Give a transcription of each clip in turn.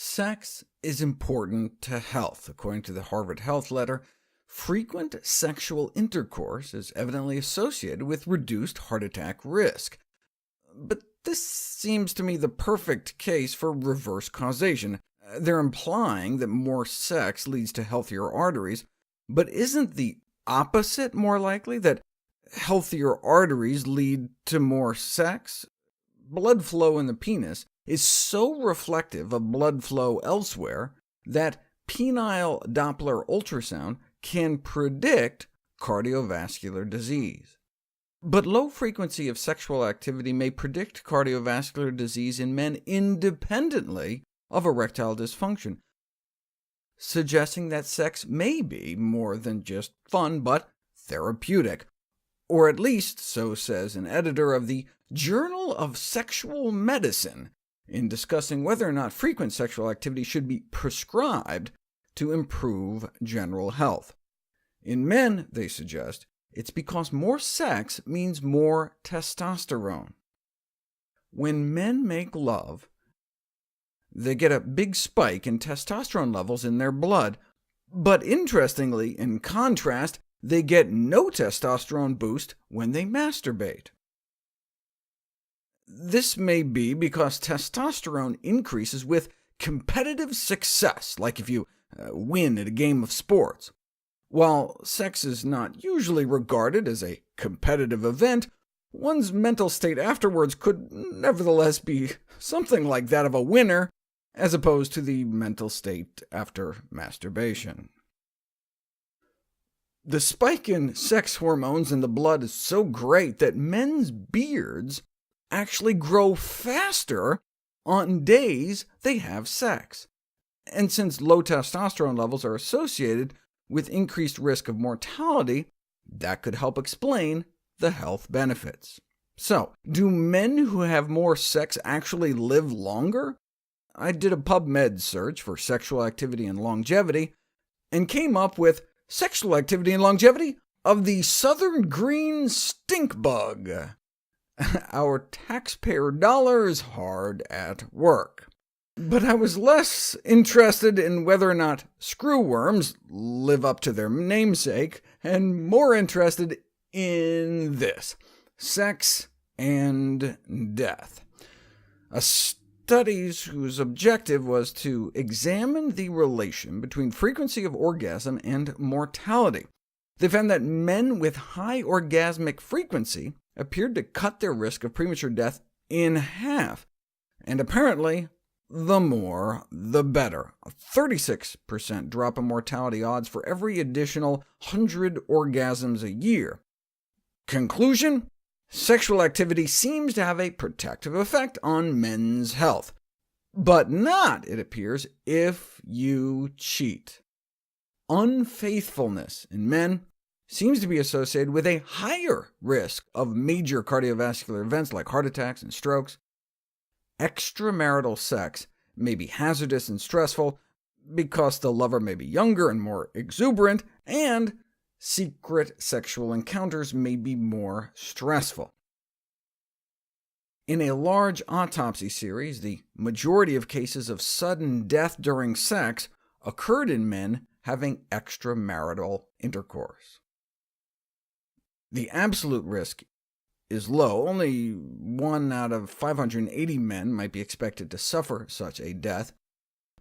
Sex is important to health. According to the Harvard Health Letter, frequent sexual intercourse is evidently associated with reduced heart attack risk. But this seems to me the perfect case for reverse causation. They're implying that more sex leads to healthier arteries, but isn't the opposite more likely, that healthier arteries lead to more sex? Blood flow in the penis is so reflective of blood flow elsewhere that penile Doppler ultrasound can predict cardiovascular disease. But low frequency of sexual activity may predict cardiovascular disease in men independently of erectile dysfunction, suggesting that sex may be more than just fun, but therapeutic. Or at least, so says an editor of the Journal of Sexual Medicine, in discussing whether or not frequent sexual activity should be prescribed to improve general health. In men, they suggest, it's because more sex means more testosterone. When men make love, they get a big spike in testosterone levels in their blood, but interestingly, in contrast, they get no testosterone boost when they masturbate. This may be because testosterone increases with competitive success, like if you win at a game of sports. While sex is not usually regarded as a competitive event, one's mental state afterwards could nevertheless be something like that of a winner, as opposed to the mental state after masturbation. The spike in sex hormones in the blood is so great that men's beards actually grow faster on days they have sex. And since low testosterone levels are associated with increased risk of mortality, that could help explain the health benefits. So, do men who have more sex actually live longer? I did a PubMed search for sexual activity and longevity, and came up with sexual activity and longevity of the southern green stink bug. Our taxpayer dollars hard at work. But I was less interested in whether or not screwworms live up to their namesake, and more interested in this: sex and death. A study whose objective was to examine the relation between frequency of orgasm and mortality. They found that men with high orgasmic frequency appeared to cut their risk of premature death in half, and apparently the more, the better. A 36% drop in mortality odds for every additional 100 orgasms a year. Conclusion? Sexual activity seems to have a protective effect on men's health, but not, it appears, if you cheat. Unfaithfulness in men seems to be associated with a higher risk of major cardiovascular events like heart attacks and strokes. Extramarital sex may be hazardous and stressful because the lover may be younger and more exuberant, and secret sexual encounters may be more stressful. In a large autopsy series, the majority of cases of sudden death during sex occurred in men having extramarital intercourse. The absolute risk is low. Only 1 out of 580 men might be expected to suffer such a death.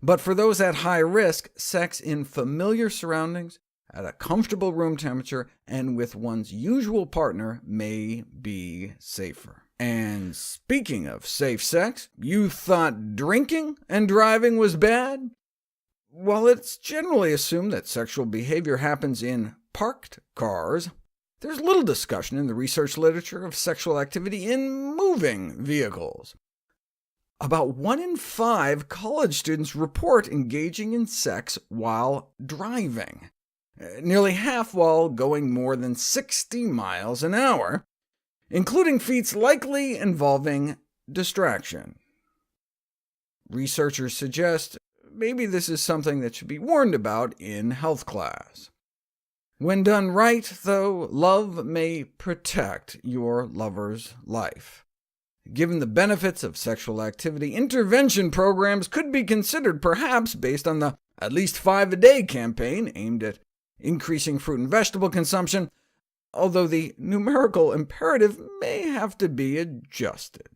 But for those at high risk, sex in familiar surroundings, at a comfortable room temperature, and with one's usual partner may be safer. And speaking of safe sex, you thought drinking and driving was bad? While it's generally assumed that sexual behavior happens in parked cars, there's little discussion in the research literature of sexual activity in moving vehicles. About 1 in 5 college students report engaging in sex while driving, nearly half while going more than 60 miles an hour, including feats likely involving distraction. Researchers suggest maybe this is something that should be warned about in health class. When done right, though, love may protect your lover's life. Given the benefits of sexual activity, intervention programs could be considered, perhaps based on the at least 5 a day campaign aimed at increasing fruit and vegetable consumption, although the numerical imperative may have to be adjusted.